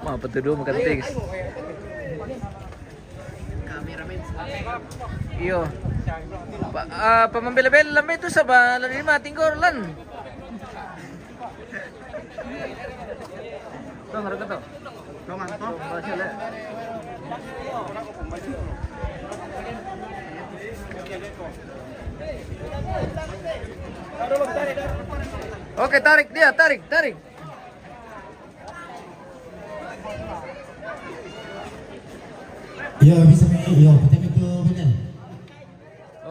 Apa tuh dulu makan tiks? Iyo. Pamambila-bila lamay ito sa ba? Lima tinggor lan. Ito, harap ka to. Dongan to. Oke, tarik dia, tarik. Yo, bisa yo, kita itu benar.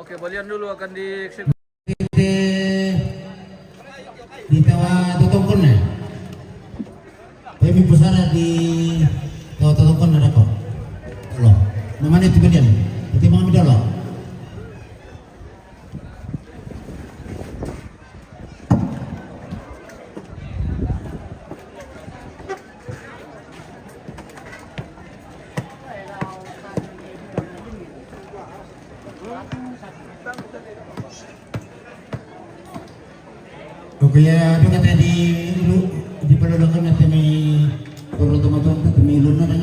Oke, balian dulu akan dieksekusi. Di tawa tutungkon na. Kami pusara di tawa tutungkon ada kok. Lo, namanya itu benar. Itu mga midalo. Kaya itu kata di pelulukan natin may turut-tumutong natin may luna na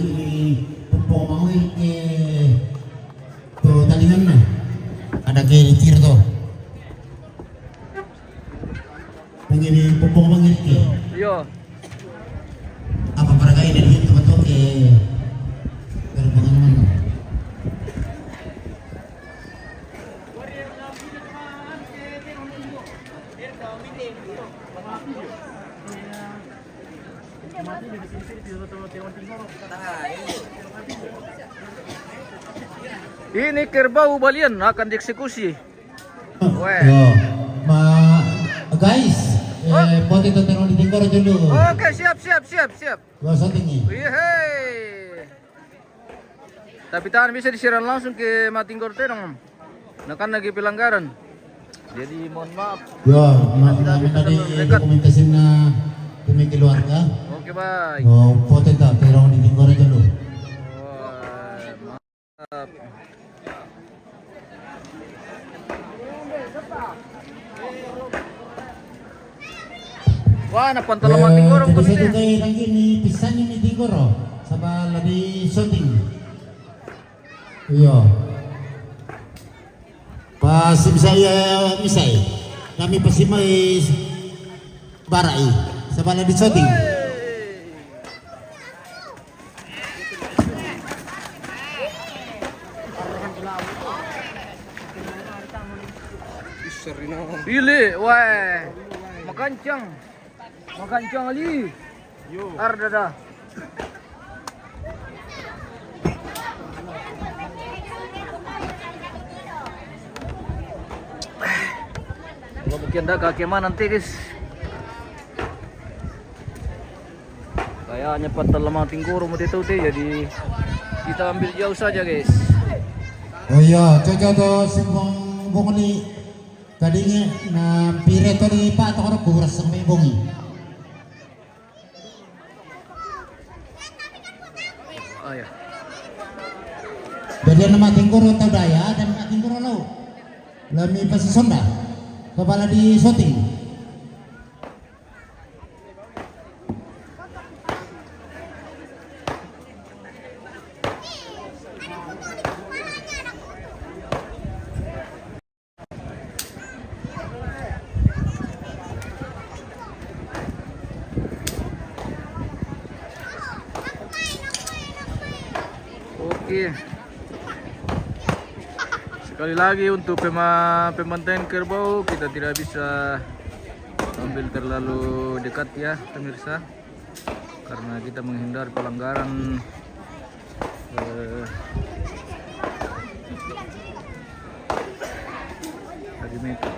pupong mau to talingan na ada kaya tir to pengini pupong mangit Yo. apa para kaya dari itu betul berbangan mana Ini kerbau balian akan dieksekusi. Weh. Yo, guys, poti itu terus ditinggal dulu. Oke, siap. Gua setting. Wihey. Tapi tahan bisa disiram langsung ke Matinggor Terong. Nakan lagi pelanggaran. Jadi mohon maaf. Yo, tadi dokumentasi na demi keluarga. Oke, baik. Oh, poti itu terus ditinggal dulu. Wah, maaf. Wah, napantala Matinggor ang Jadi kulit. saya juga lagi ni pisan ni Tigor, sama lagi shooting. Iya. Pas saya misai, kami pasti mai barai, sama lagi shooting. Pilih, wah, makancang Ali. Ardada. Mungkin dah kaki mana nanti guys. Kayaknya patah lemah tingguru mau itu jadi kita ambil jauh saja guys. Oh iya, coba tuh simbong bongli tadinya na pire tadi pak atau orang kuras sama bongi. Oh ya. Jadi nama tingguru atau daya dan nama tingguru lau. Lami pasti sonda. Kepala di shooting. Oke. Sekali lagi untuk pemantauan kerbau kita tidak bisa ambil terlalu dekat ya pemirsa, karena kita menghindar pelanggaran perimeter.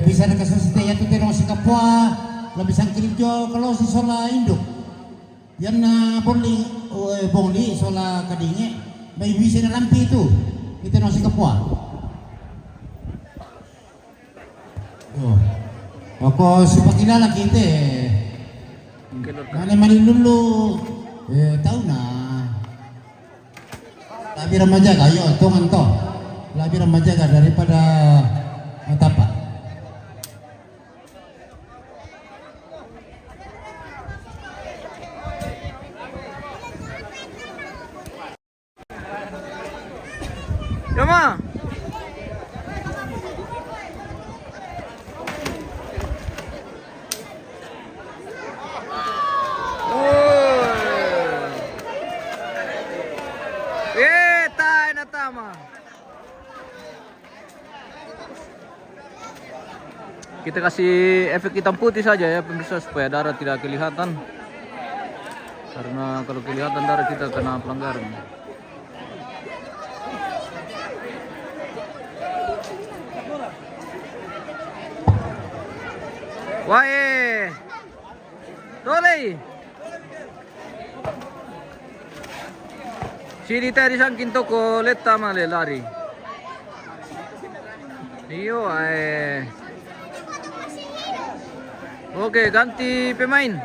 Bisa nak kasus ya tu terong si kapwa lebih sangkil jo kalau si sola induk yang na bongli sola kadinge may bisa na lampi itu kita nang si kapwa oh Ako sepakilala kita Kelor ka. mani dulu tahu na lebih remaja ayo tungan to lebih remaja daripada matapa. Yama. Kita kasih efek hitam putih saja ya pemirsa supaya darah tidak kelihatan. Karena kalau kelihatan darah kita kena pelanggaran. Wae. Toleh. Sini tadi sangkin toko letta male lari. Iyo Oke, ganti pemain.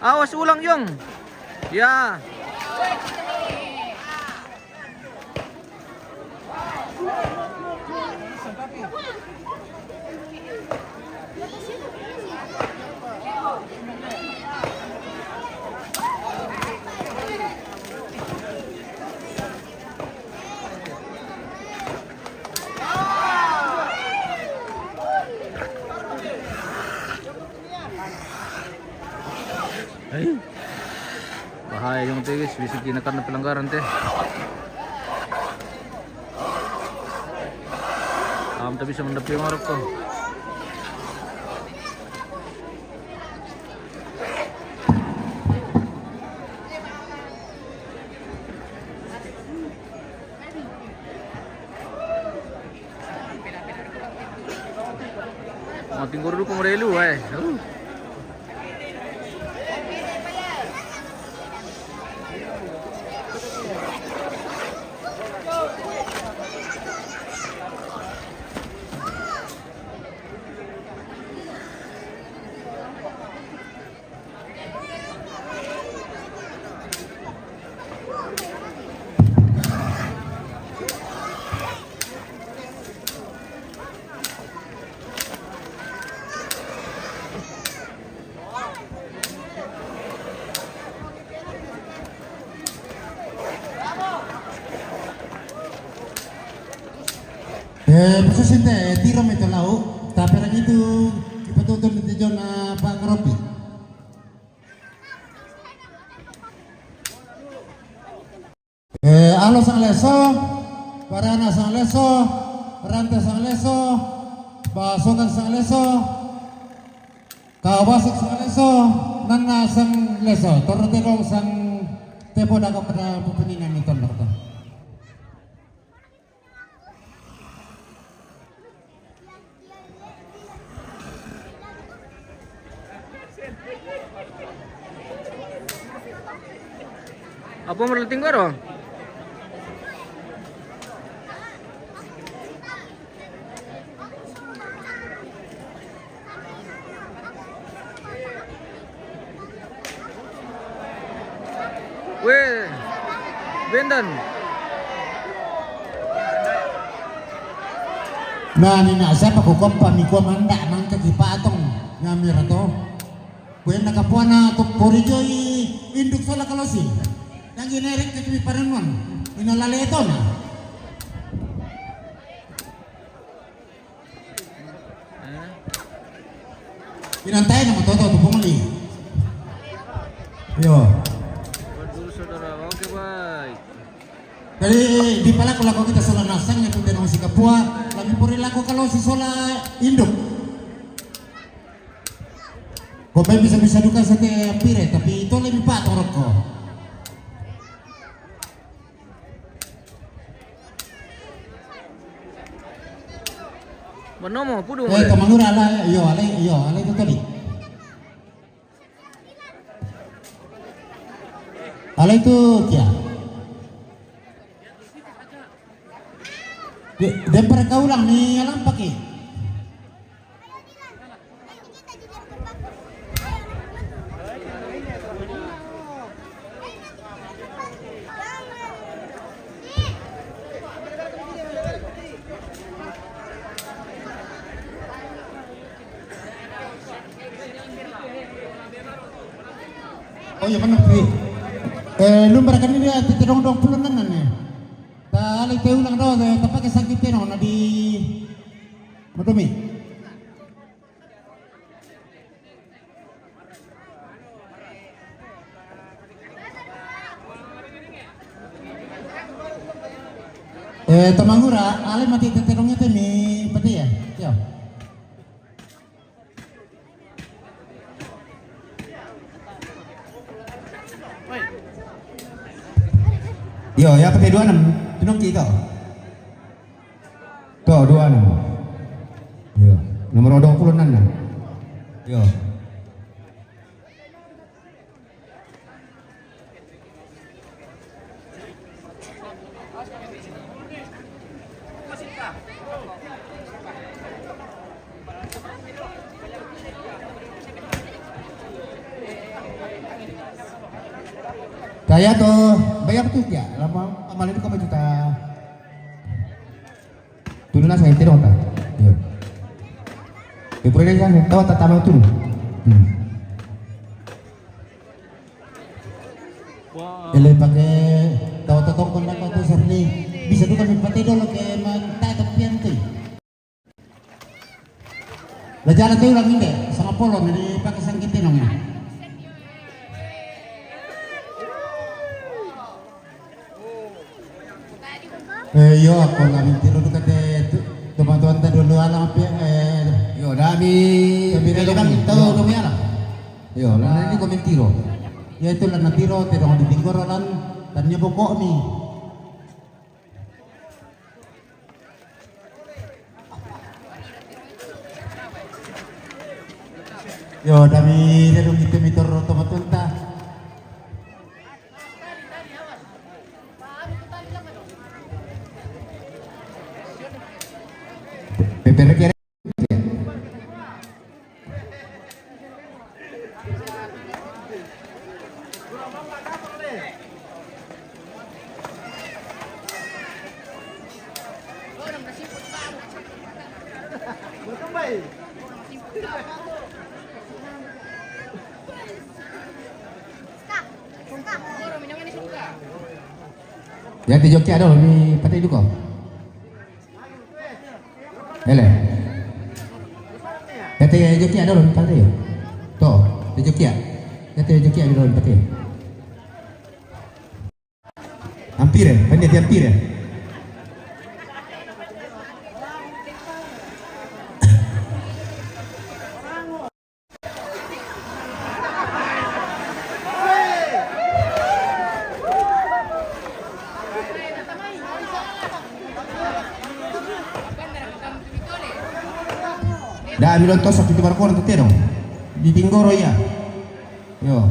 Awas ulang, Yong. Ya. Ay, bahaya yung tigis, bisa kinakan na pelanggaran teh. Tak bisa mendapi marok to. Mating dulu pemerelu Posisi tiro meto lau, tapi lagi itu ipatuntun di zona Pak Ngeropi. Alo sang leso, Barana sang leso, Rante sang leso, Basokan sang leso, Kawasik sang leso, Nana sang leso, Torotero sang tepo dago pada pepeningan itu dokter. Apa merleting baro? Weh, Bendan. Nah, ni nasa pa ko kompani ko manda man ka gipatong ngamir to. Kuya nakapuan na to porijoy induk sala kalosi. Nang ginerek ka tuwi parangon. Inalaleto na. Pinantay na matoto to pumuli. Yo. Waduh saudara, oke baik. Jadi di pala ko lako kita sola nasang nya tunde nang si kapua, lami puri lako kalau si sola induk. Kau bisa duka sate pire, tapi itu lebih pak torok ko. Manomo pudu mo. Kamangura ala, ala itu tadi. Ala itu kia. Dan para kaulang ni alam pakai. Oh iya benar sih. Lumbar kan ini titirong dong puluh nanan ya. Tali teu ulang do tapi sakit teno na di Madumi. Tamangura, ale mati titirongnya teh mi pati ya. Yo. Yo, ya pakai 26, tunong kita. Tuh 26. Yo, nomor 26. Yo. Kaya tuh bayar tuh ya, lama amal itu kamu juta. Turunlah saya tidak tak. Yo. Boleh kan? Tahu tak tahu turun. Ele pakai tahu tahu kontak itu serli bisa tuh kami pakai dulu ke manta tepian tuh. Lah jalan tuh ulang ini sama polo nih pakai sangkitin dong ya. Yo ako namin tiro kate teman-teman tadi dulu alam yo dami tapi kan tahu dumi alam yo lah ini komen tiro ya itu lah natiro tiro di tinggorolan tanya pokok nih yo dami dong itu mitor teman-teman ta Pero quiere ya di Jogja ada di Pati Duko. Hele. Kata Jogja ada loh Pati. Tuh, di Jogja. Kata Jogja ada loh Pati. Hampir ya, pendek hampir ya. Dah ambil tos satu tibar koran tu tero di Tinggoro ya. Yo.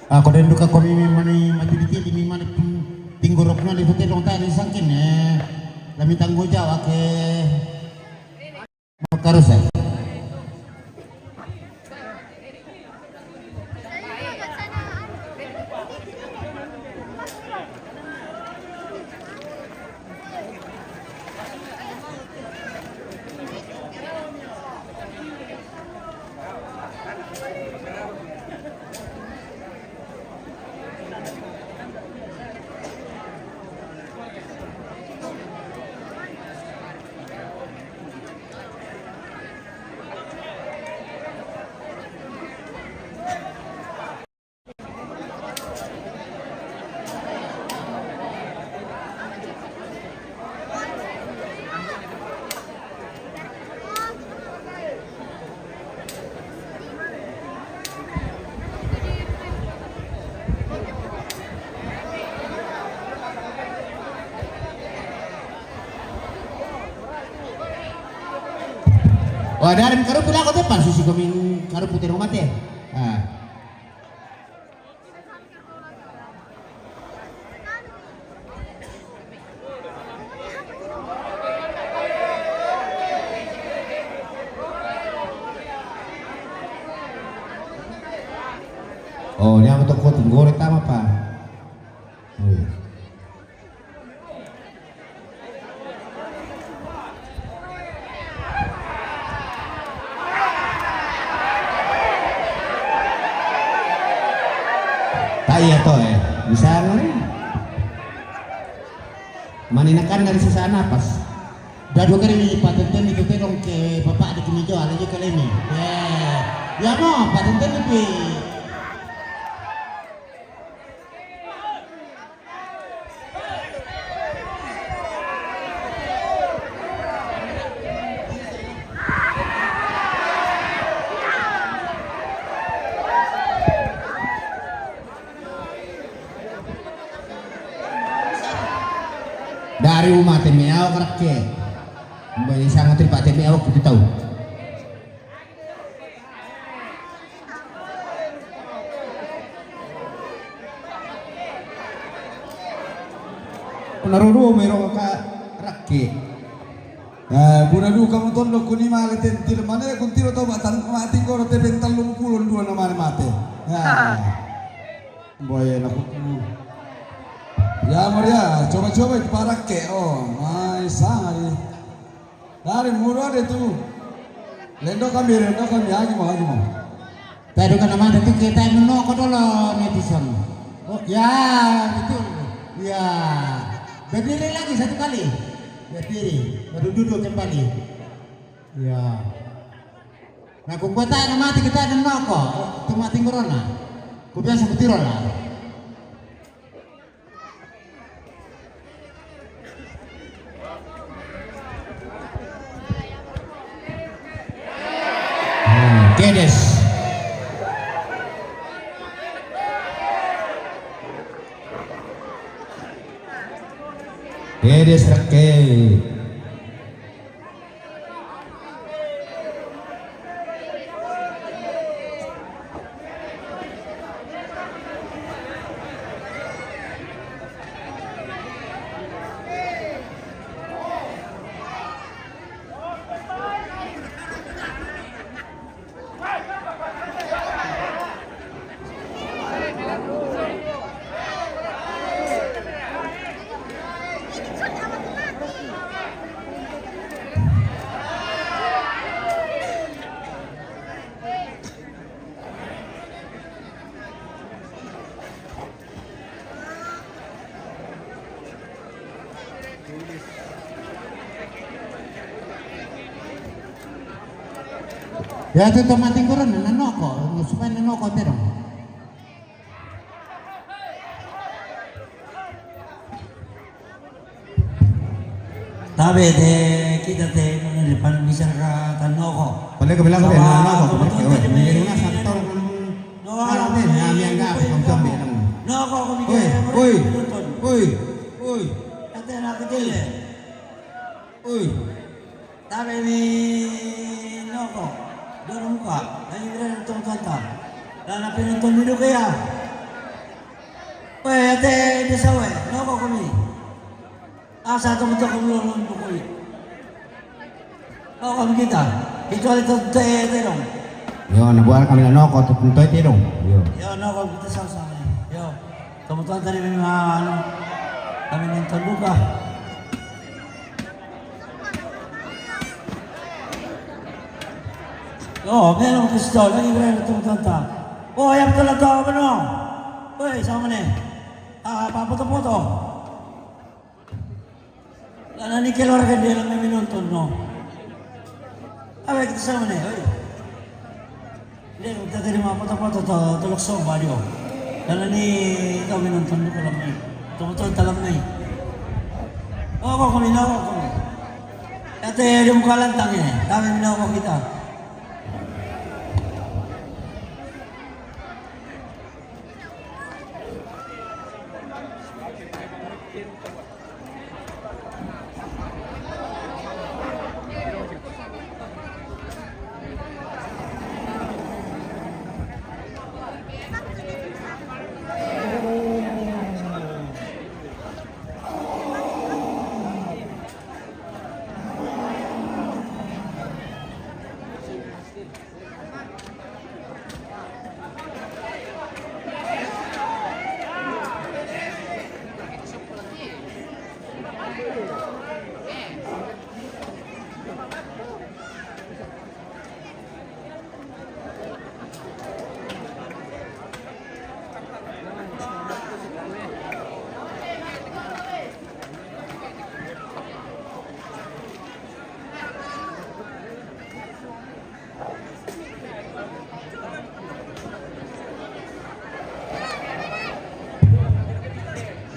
Ako din duka ko mi mani majuditi di mi mani Tinggoro ko na libutin dong tayo sangkin lami tanggo Jawa ke Makarusay. Wah, dari karo pula ko depan susi ko min karo putih rumah teh. Oh, yang untuk kau Tinggoro tama pa. Oh. iya toh bisa nih. Maninakan dari sisa napas. Dah 2 kali lipat tenten itu terong ke bapak di kini jual aja kali ini. Ya mau pak tenten lebih. Dari rumah TMAO kerake mbak sangat terima TMAO kita tahu penaruh merong ka rakke bunadu kamu tondo kuni male tentir mana kun tiro to batan mati ko rote bental 52 nama mate boy aku ya Maria coba-coba parak ke mai sangat dari murah itu lendo kami lagi mau tadi kan nama itu kita menolak dulu netizen ya betul ya berdiri lagi 1 kali berdiri baru duduk kembali ya nah kung buat nama kita ada noko itu mati corona ku biasa betiro lah. Kedes rakyat ya itu tomating koron nanoko supaya nanoko terong tabe de kita te di depan bisa ka tanoko boleh ke bilang nanoko menjadi una satu orang kami anggap kami noko ko bigay oi ate na kecil oi tabe ni noko dorong muka lagi nonton kanta dan apa nonton dulu kaya ate di sawe noko kami asa to kami nonton bukoy kami kita kecuali to terong yo nabual kami nanoko tuntoy terong yo noko kita sama-sama yo teman-teman tadi memang kami nonton buka meron gusto lagi berani tumutanta. Yang betul to ano? Sama nih. Papoto-poto. Lana ni keluarga dia lang may minunton no. Kita sama nih. Hindi magtatari mga papoto-poto to tulokso baryo. Lana ni ikaw minunton ko lang may. Tumutol talam na ako kami. Ate yung kalantang kami minako kita.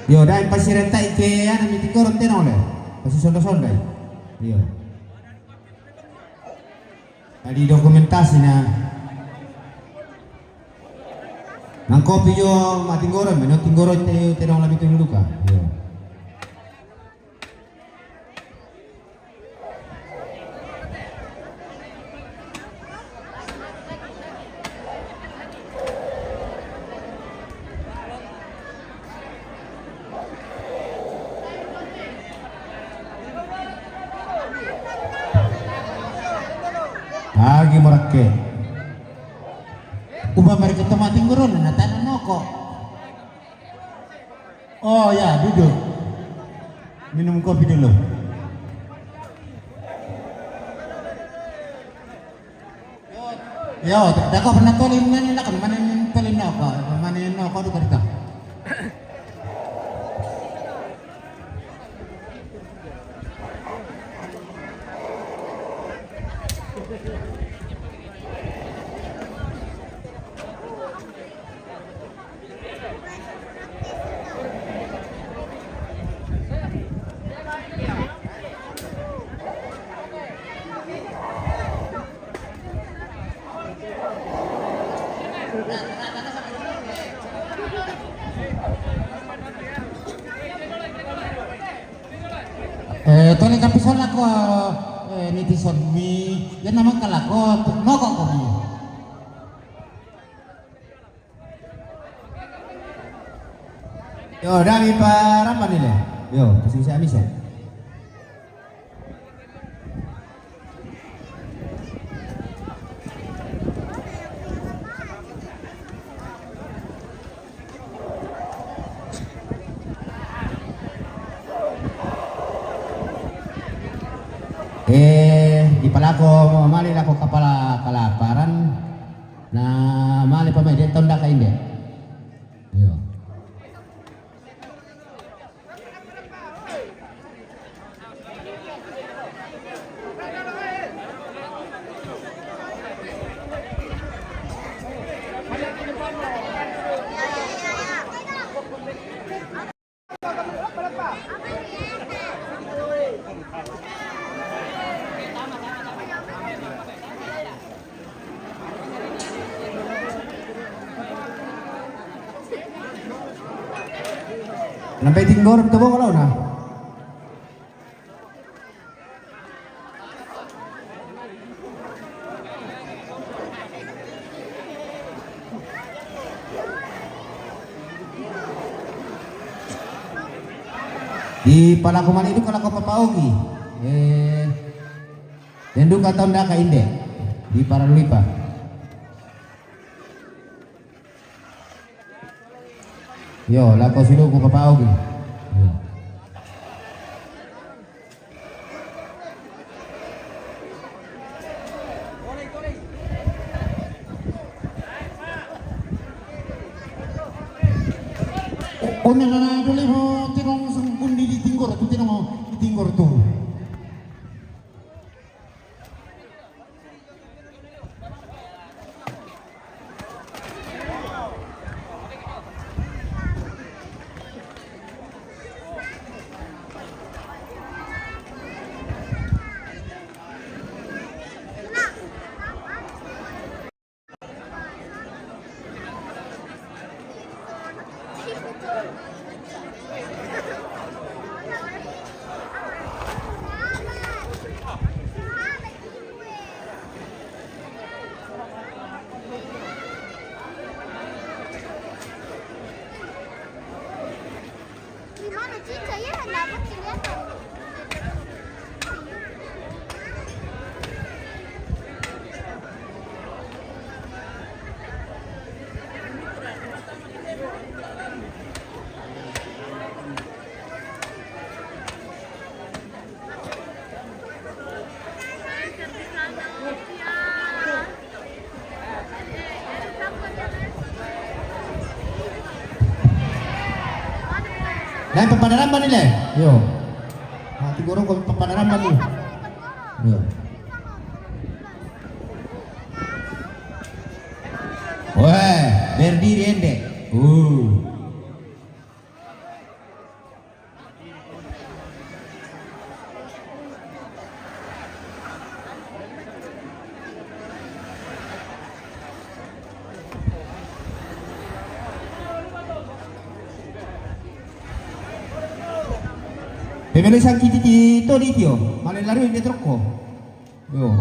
Yo, dahil pasirenta ike yan, ang mitikoron tinong le. Pasisonda-sonda. Yo. Tadi dokumentasi na nang kopi yo matinggoron, no tinggoron te tinong labi tu luka. Yo. Lagi merake. Ubah mereka tomating gurun, natan noko. Oh ya, duduk. Minum kopi dulu. Yo, dako pernah tolin mana nak mana tolin noko, mana noko tu kerja. Tolong kapisan ako netizen mi, yan naman kalako, noko ko mi. Yo, dami pa rampa nila. Yo, kasi sa amis ya. Di pala ko mali ako kapala kalaparan na mali pa may tonda ka hindi. Yo. Sampai tinggor tu kalau na. Di palakuman itu kalau kau papaugi, dan duka tonda ka inde di Paraluipa. Yo, lako silo ko papaugi. Una na duli mo tinong kundi di tinggor tu tinong di tinggor tu. Gimana Cica ya dapat kelihatan. Dan pepadaran ba nila? Yo. Siguro kung pepadaran ba nila? Yo. Wah, berdiri ende. Pemelo isang kiti to dito. Malay laro yung truk ko. Yo,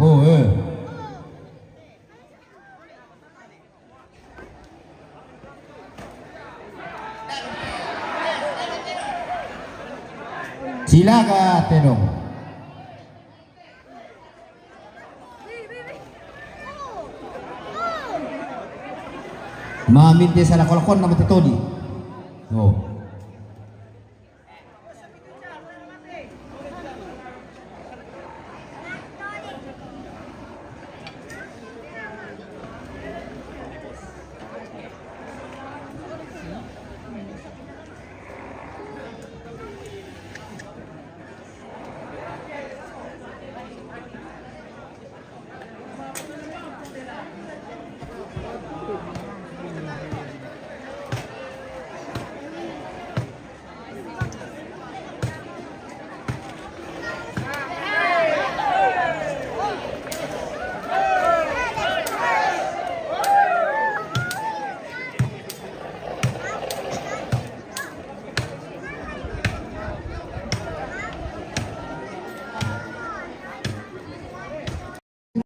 Sila ka tenong. Maminte sa lakolakon na matutodi. Oh.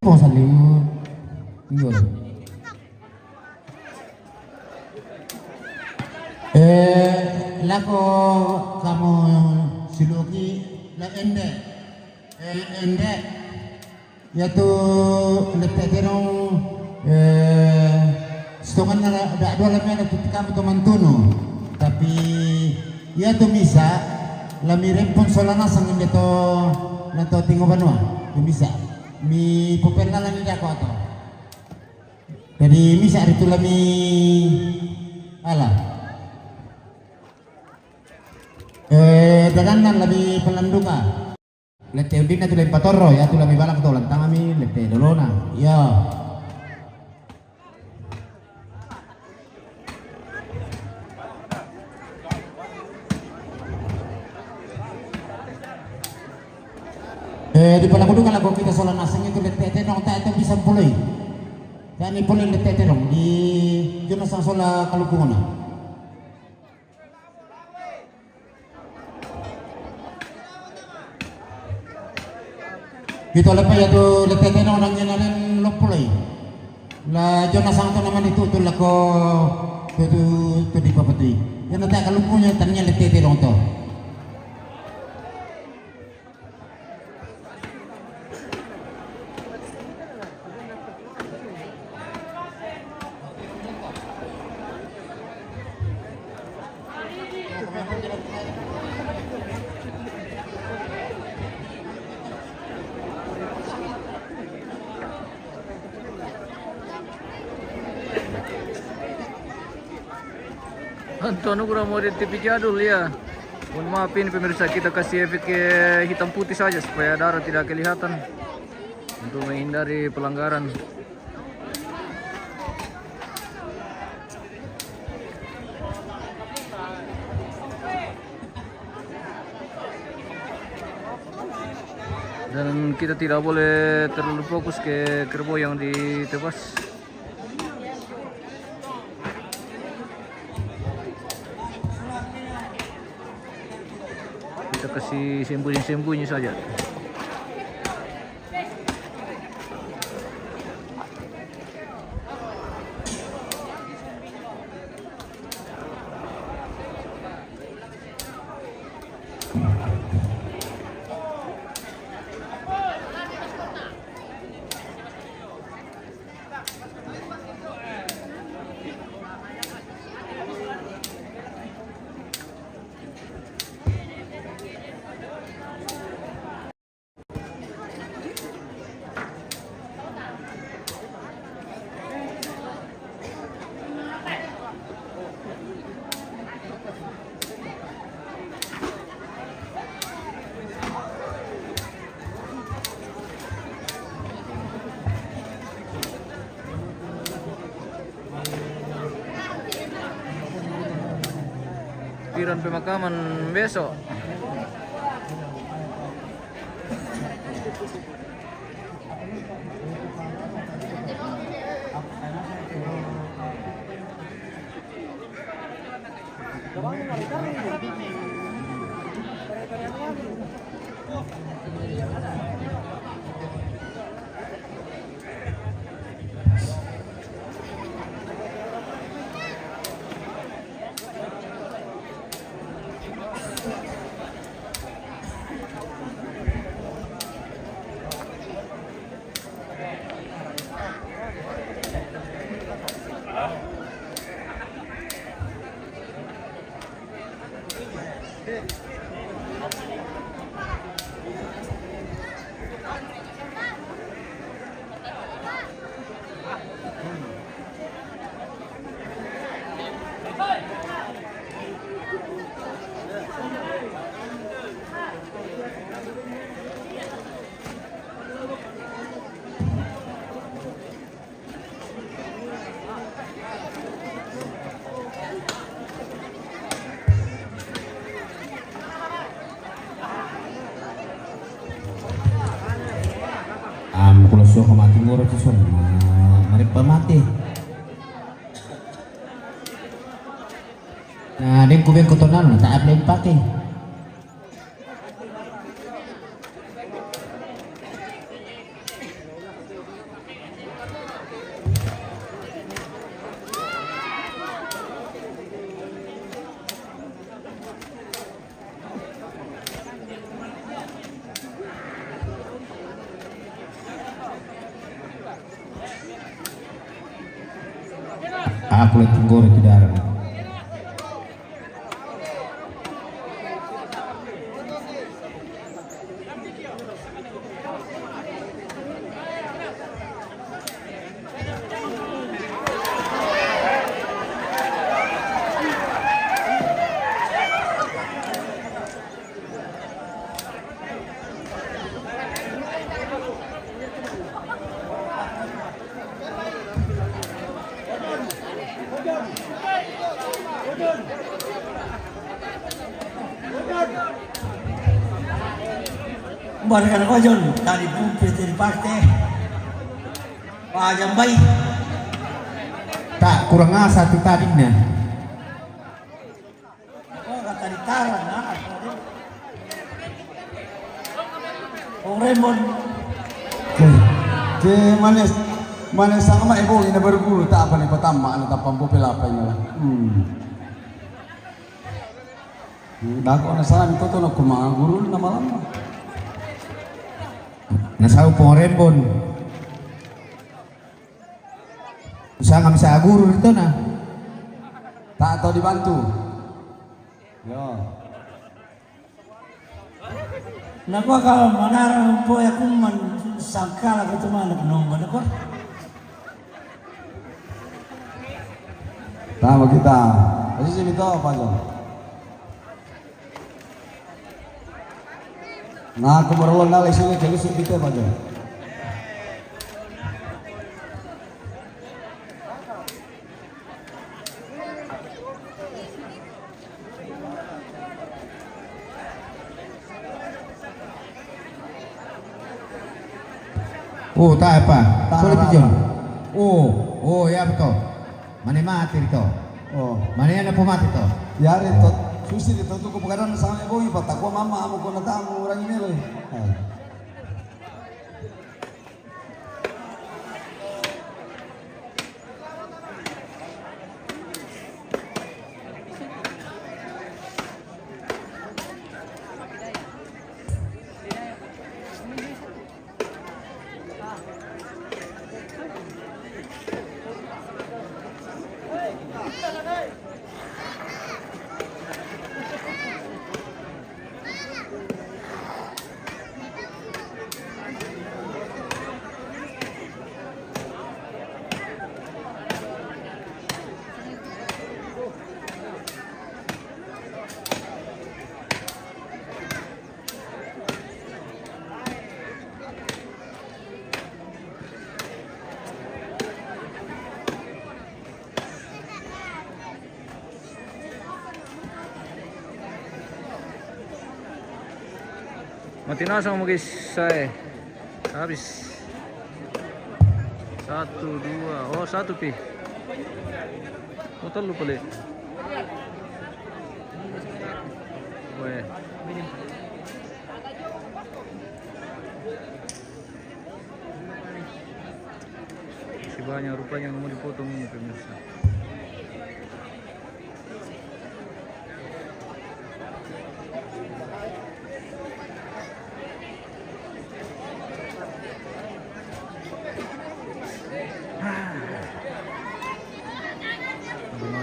Po sa liyon. Yun. Lako kamu siluki la ende. Ende. Yaitu letak terong setongan ada dua lemnya ada kami teman tuno. Tapi ya tu bisa lami rempon solana sangin deto nato tingo banua. Tu bisa. Mi popena lang nila ko ato. Jadi misa itu lami ala. Dadanan lami pelanduka. Lete udin na tulay patorro ya tulay mi balak to lantang kami lete dolona. Ya. Di pala kudu kalau kita soal nasing itu letete dong tak itu bisa pulih. Dan ini pulih letete dong di jona sang soal kalukungona. Kita lepas ya tu letete dong orang jenalen lo pulih. La jona sang tu naman itu tu lako tu di papati. Yang nanti kalukungnya tanya letete dong tu. Antonio kurang mau di TV jadul ya. Mohon maafin pemirsa, kita kasih efek hitam putih saja supaya darah tidak kelihatan untuk menghindari pelanggaran. Dan kita tidak boleh terlalu fokus ke kerbau yang ditebas. Kita kasih sembunyi-sembunyi saja. Piran pemakaman besok. Kalau so kamati ngoro to son mari pamati. Nah, ning kubeng kotonan taap len pake. Aku lihat tenggoro di dalam. Barkan ko John, tadi pun pwede parte. Pajambay. Tak kurang satu tadi na. Oh, katalitaran na. Oh, Raymond. Ke mana sama ibu ini berguru tak apa nih pertama anu tak pampu pelapanya lah. Dah kau nasaran itu tuh nak kumang guru nama lama. Nasau Raymond. Usaha nggak bisa guru itu nah. Tak tahu dibantu. Yo. Naku kalau manarang po aku man sangkala ko tumana nomba nako. Tama kita. Kasi sini to apa aja. Nah, aku merawat nalai sini jadi kita apa aja. Oh, tak apa. Tak Sulit apa. pijon. Oh ya betul. Mana mati itu? Oh. Mana yang apa mati itu? Ya itu susi itu tuh kepegaran sama ibu ibu tak gua mama kamu kau tamu orang ini loh. Mati nasa mo guys, say. Habis. 1, 2. Oh, 1 pi. Oh, 3 pala. Weh. banyak rupanya yang mau dipotong ini pemirsa.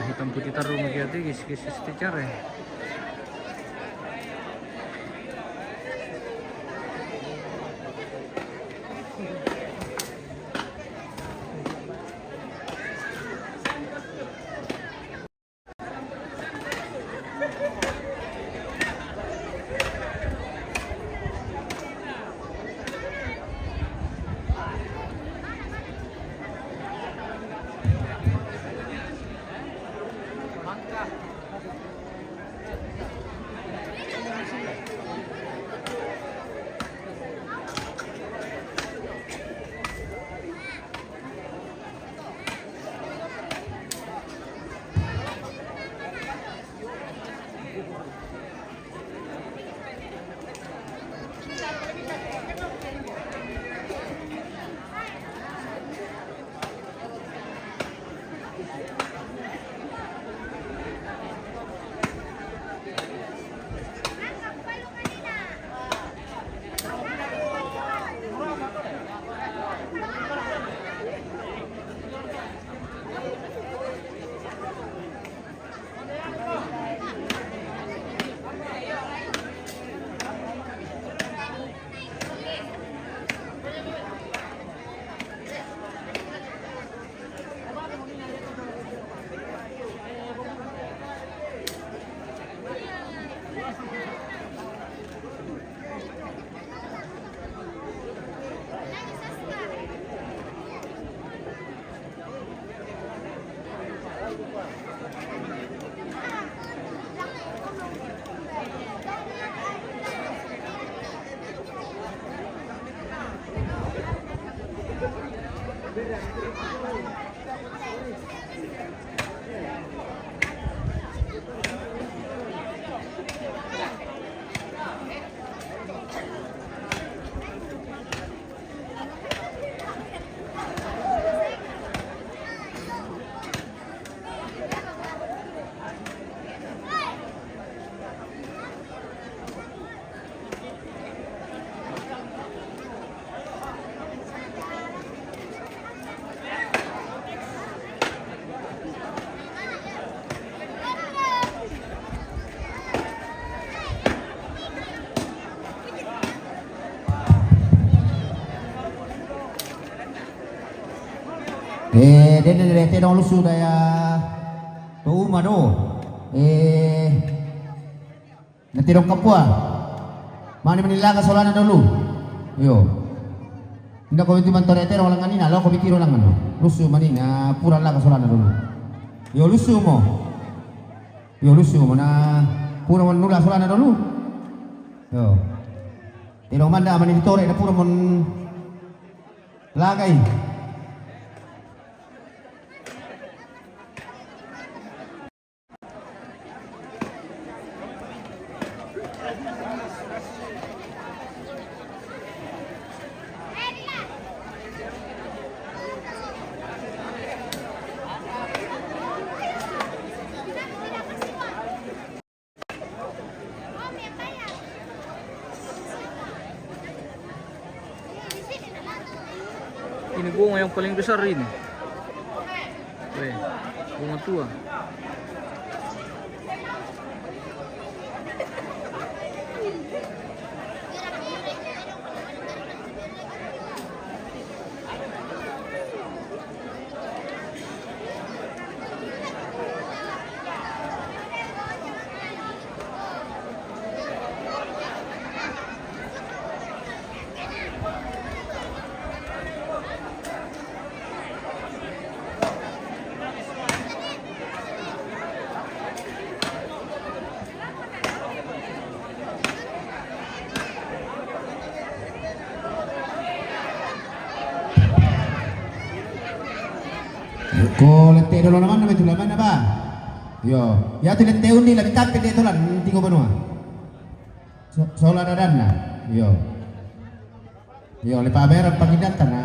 Hitam putih taruh hati guys cara ya. Dede dong lu sudah ya tuh mado nanti dong kapua mana menilaga solana dulu yo hindi ko ito man torete orang kanina lo ko bitiro lang ano lusu manina pura lang solana dulu yo lusu mo na pura man nula solana dulu yo tidong manda man ditore na pura mon lagay. Ini bunga yang paling besar ini. Weh, bunga tua. Ko lete dulu naman itu laman apa? Yo, ya tu lete undi lebih tapi dia tu lah tiga benua. Solar ada na. Yo lepas berat pagi datang na.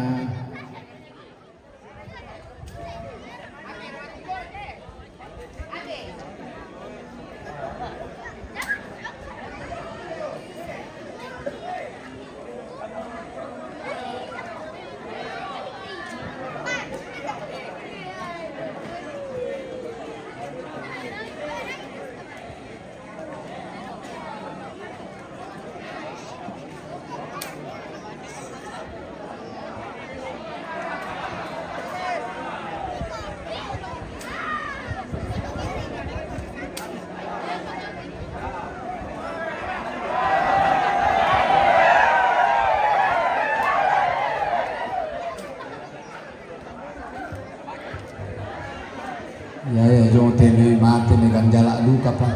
Ya ya jo tene mate ne ganjala duka pa.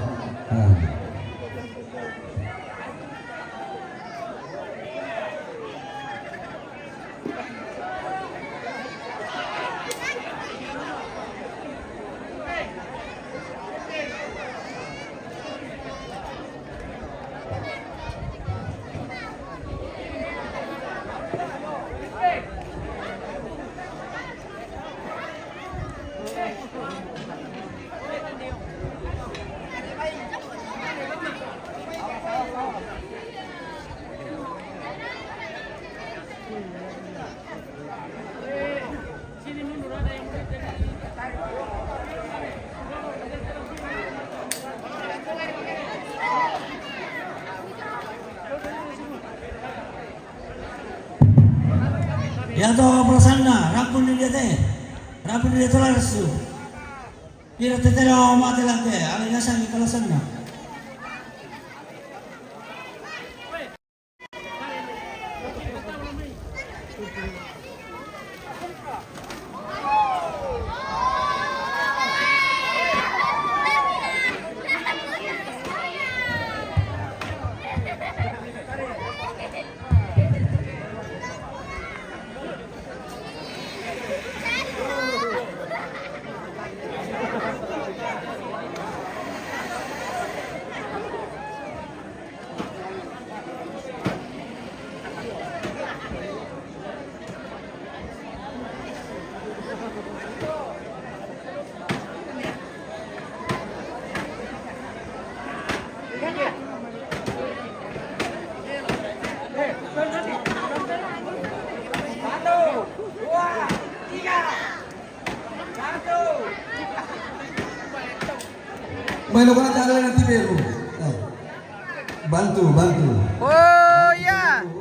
Ya toh pelaksana, rapun dia teh, rapun dia telah resu. Kira teh dah mati lagi, alihnya sang pelaksana. Bueno, con la nanti Peru. Bantu, bantu. Oh ya. 1,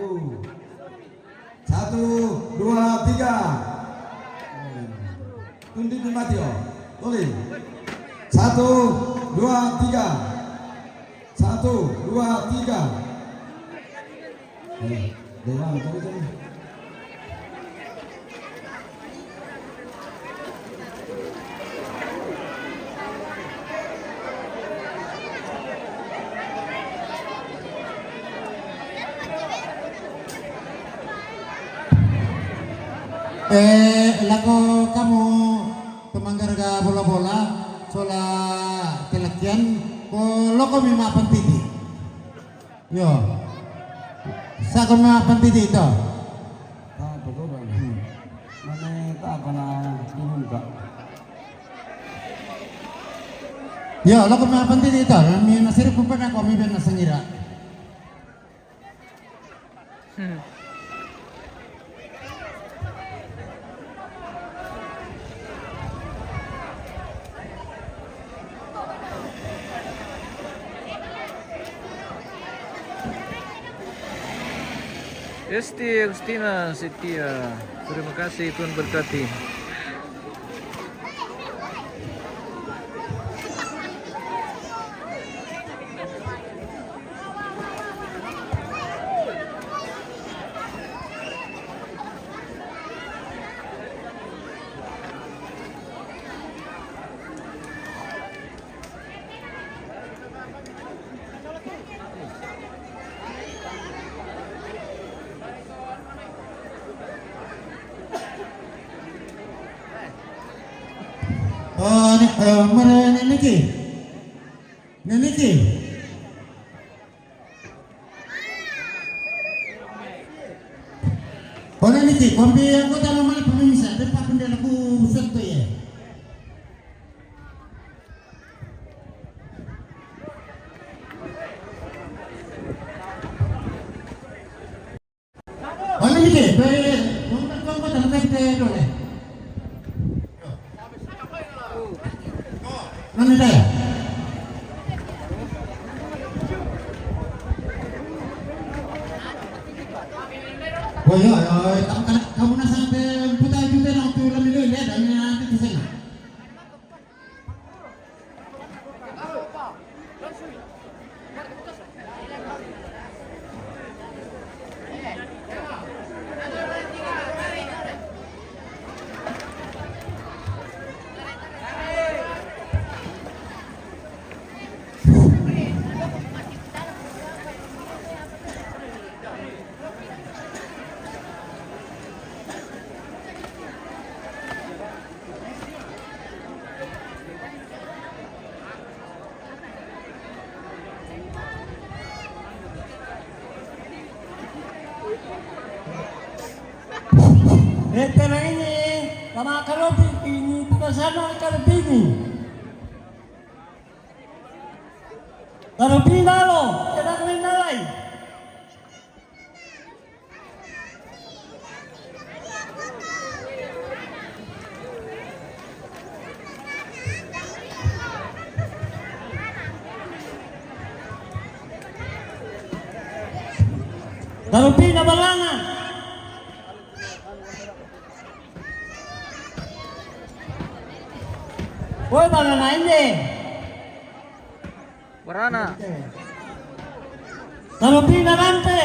2, 3. Tunduk mati oh. Boleh. 1, 2, 3. 1, 2, 3. Dewan, tunggu. Lagu kamu pemanggarga bola-bola sola kelakian kalau kami mapan titi yo sa kami mapan titi itu Betul bang. Mana tak pernah turun kak. yo lo kami mapan titi itu kami nasir pun pernah kami pernah sengira Esti Agustina Setia, terima kasih, Tuhan berkati. Neniki. Oh neniki, kombi aku dalam mana pemirsa, depan bendera aku sentuh ya. Oh neniki, kau dalam bendera dole. Mana saya? Oh iya, kamu nak sampai putar juga nak tu lami dulu ya, dan nanti ke sana. Pero ini, lama kalau ini sana kalau ini. Kalau pinalo, kita kena nalai. Kalau pinabalangan. Woi, mana main deh? Warana. Kalau pinarante.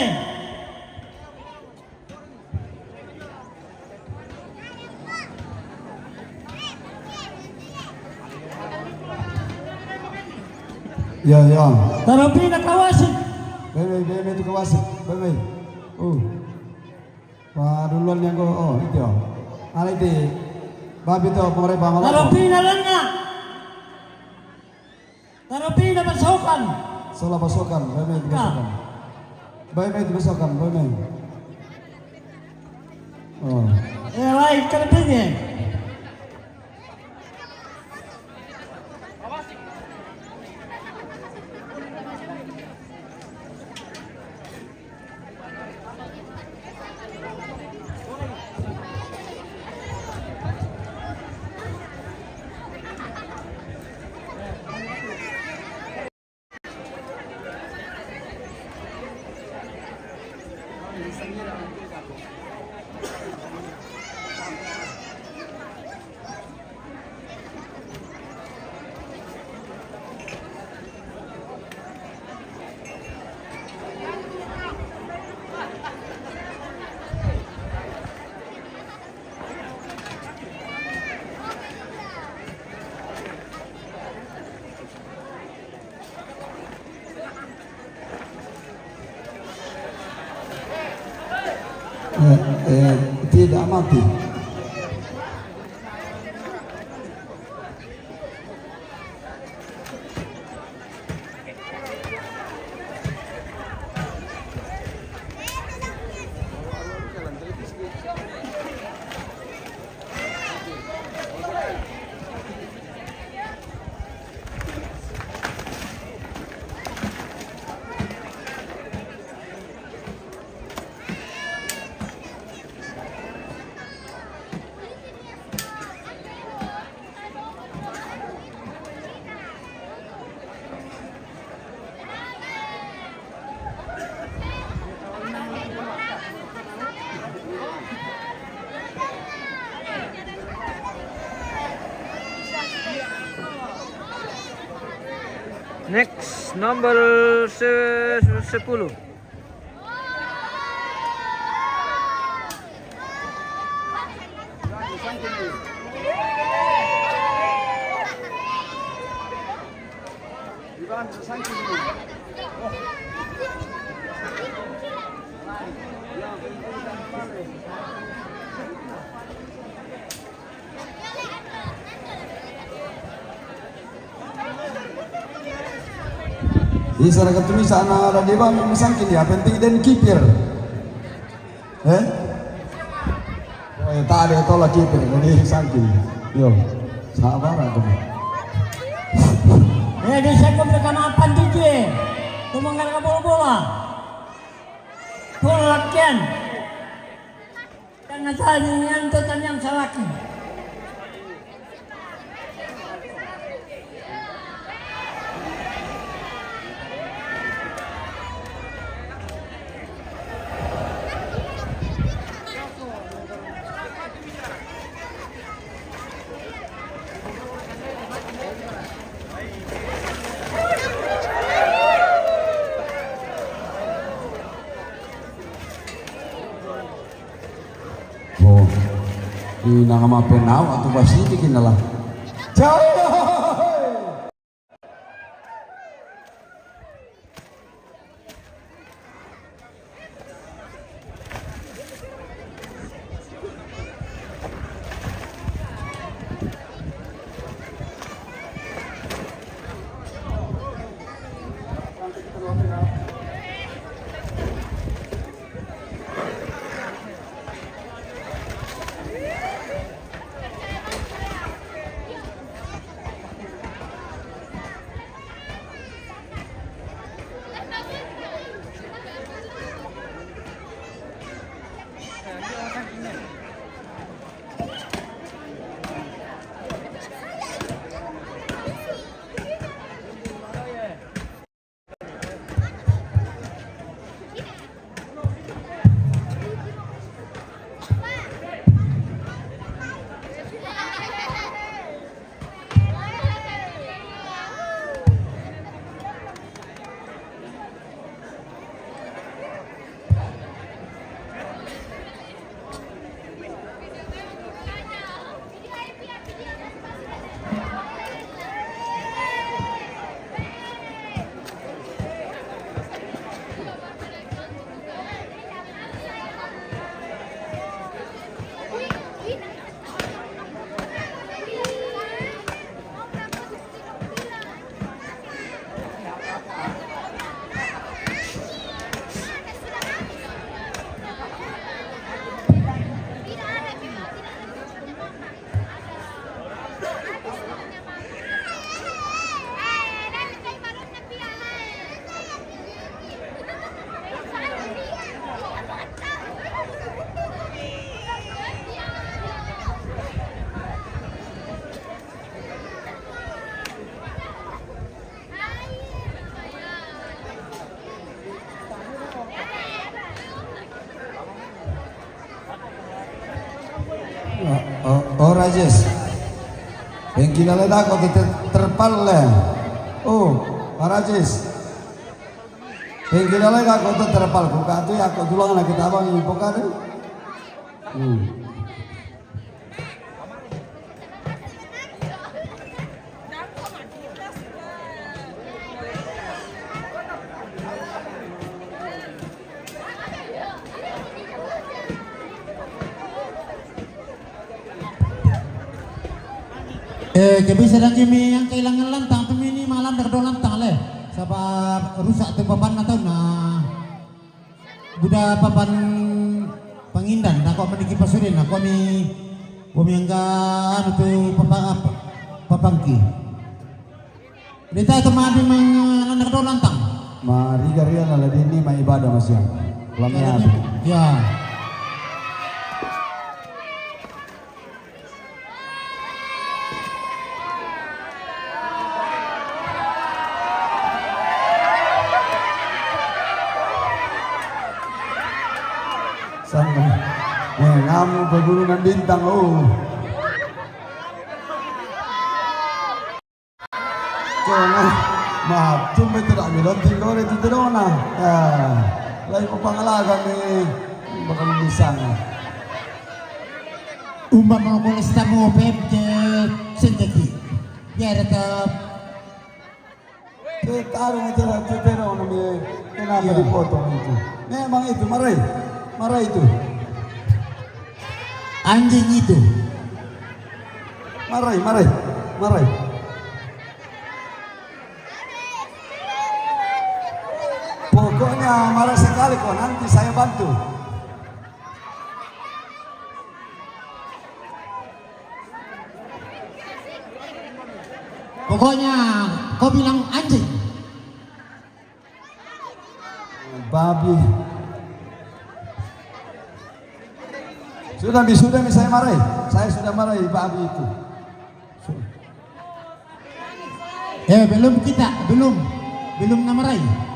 Ya, ya. Kalau pinakawasin. Bebe itu kawasan. Bebe. Wah, duluan yang itu ya. Ada itu. Babi itu pengerai Kalau bamalan. pinalanga. Kalau pinapasukan. Salah pasukan. Bebe itu pasukan. Bebe itu pasukan. Bebe. Oh. Lain kalau pinnya. Tidak mati. Next number 10. Di sana ketulisan ada di bawah misangkin ya penting dan kipir. Tak ada tolak kipir ini sangkin. Yo, sabar aku. Di saya bersama pandije. Tumangan ka bola. Tulakian. Jangan tanya yang yang salaki. Nama penau atau pasti bikin lah. Jauh. Oh Rajes. Yang kita lihat aku terpal lah. Oh Rajes. Yang kita lihat aku terpal. Buka tu ya aku tulang lagi kita bang ibu kan. Bisa dan kami yang kehilangan lantang, kami ini malam terdo lantang leh. Sebab rusak tu papan atau nah. Budak papan pangindan, nak kau meniki pasurin, nak kami angkat tu papangki. Kita itu mati mang terdo lantang. Mari garian ala ini mai ibadah masih. Lamnya. Ya. Kamu pegunungan bintang maaf cuma tidak milon tinggal itu terona lagi pengalaman nih bakal bisa umat mau polista mau pemke sendiri ya tetap taruh itu terona nih kenapa dipotong itu memang itu marah itu anjing itu marah pokoknya marah sekali kok nanti saya bantu pokoknya kau bilang anjing babi sudah saya marahi. Saya sudah marahi babi itu. belum namarahi.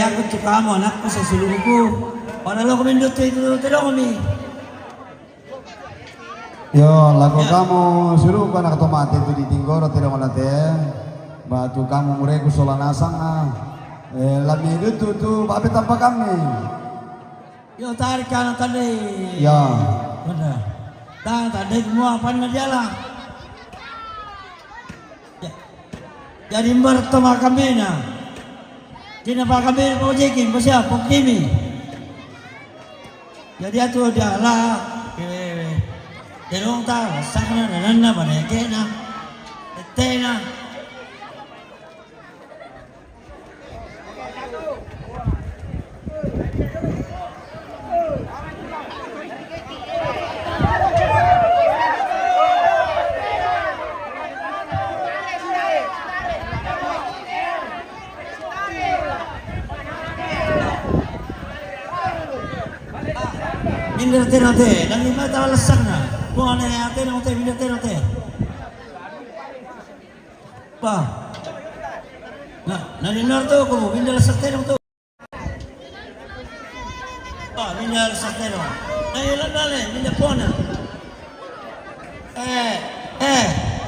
Aku tuh kamu anakku sa sulungku. Panalo kami dito kami. Yo, lagu kamu suruh kan otomatis itu ditinggor tidak melatih. Batu kamu mereka solanasang lagi itu tuh bapak tanpa kami. Yo tarik kanan tadi. Ya. Benar. Tadi semua apa majalah. Jadi bertemu kami na. Kenapa kami mau jekin? Pasal pokimi. Jadi atu dia lah. Terong ta, sakna nana mana kena. Tena. Pinerte, lagi mata lasak na. Bukan ate note, pinerte. Pa. Naninor to ko, pindah lasak tenong to. Pa, pindah lasak tenong. Nahilan dali, pindah pona.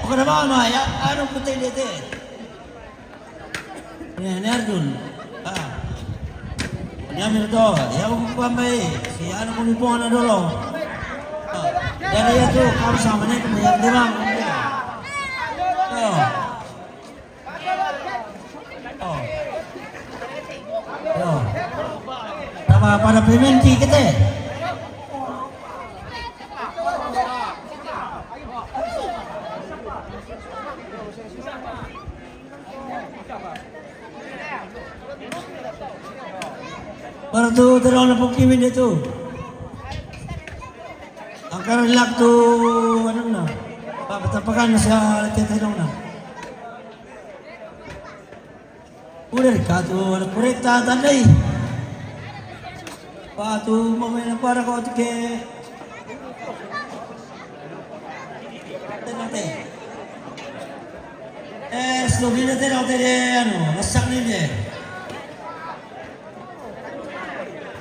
Ako na ba ano, anong putay dito Ini Arjun. Kami itu, ya aku pamai. Si anu kami buang ada dulu. Dari itu kau sama ni kemudian demam. Apa pada pementi kita? Baru tu terlalu pukimin itu. Angkara lak tu ano na. Patapakan na sa tetanong na. Udah ka tu ano korekta tanday. Pa tu mamay na para ko ke. Tenate. Slogi na tenate ano, nasak ni de.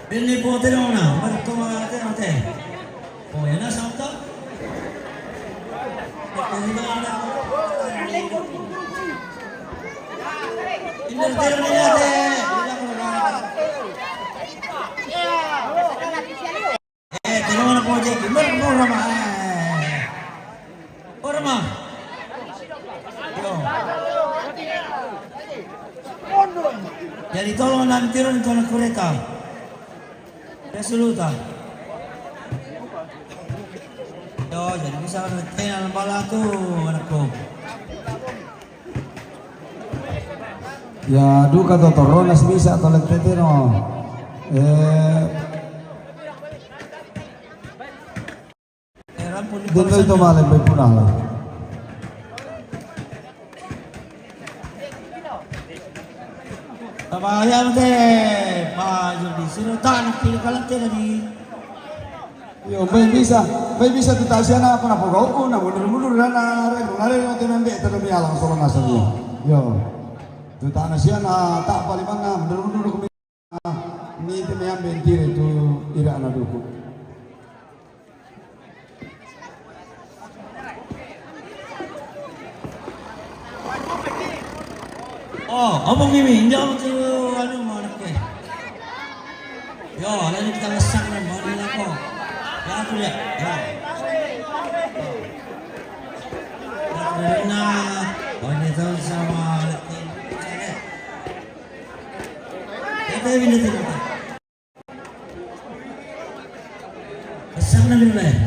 Bili po tinong na, marito mga tinote. O yan na, samta. Invertero ni natin. Tinong na po, Jake. Murama. Murama. Jadi tolong namin tiro nito ng kureta. Resoluta. Yo, jadi bisa ngetain bala tu anakku. Ya duka to toronas bisa to letteteno. Dito ito mali may punala. Kabayan deh, Pak Jody. Sinutan pinakalantin na di. Yo, may bisa tutasya na apa na po ko na mundur na rin no tinambi terlebih alang solo nasa dia. Yo. Tuta na siya na ta paliman na mundur ko ni tinayam bentire itu ira na duko. Omong ini, hindi ako ito, mga anak ko eh. Yo, alam niyo kita lasak na, mga nila ko. Kaya ito niya, yo. Kaya na, nito sa mga lakin. Ito yung binatin ko. Lasak na nila eh.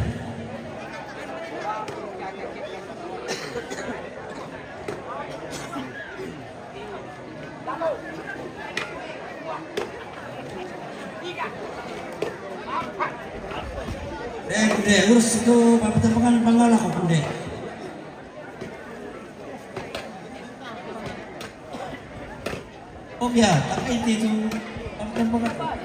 Kundi, urus itu papatampangan panggala ko, kundi. Oh ya, tapi itu papatampangan.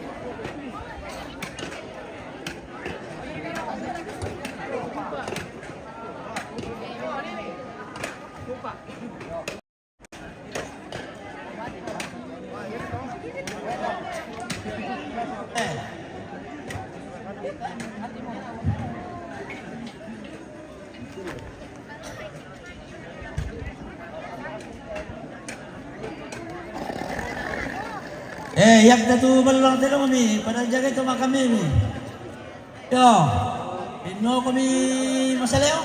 Yak na tu malulang tino kami, panagjaga ito mga kami. Yo, pino kami masaleo.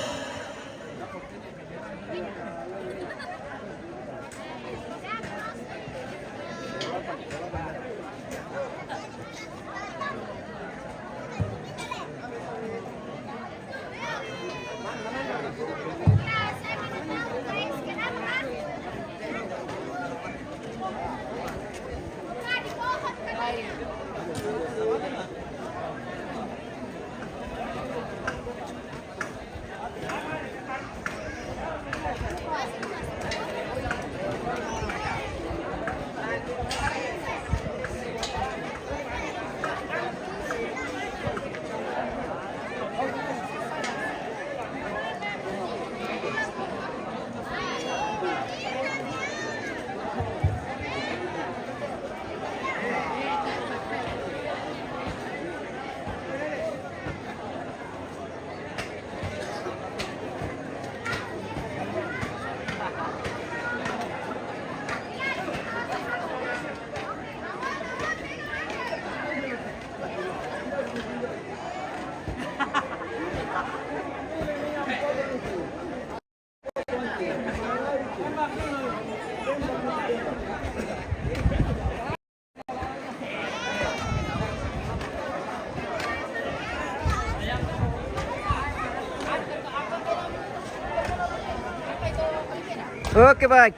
Oke baik,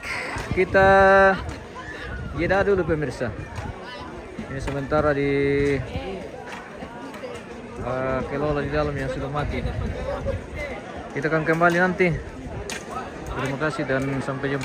kita jeda dulu pemirsa. Ini sementara di kelola di dalam yang sudah mati. Kita akan kembali nanti. Terima kasih dan sampai jumpa.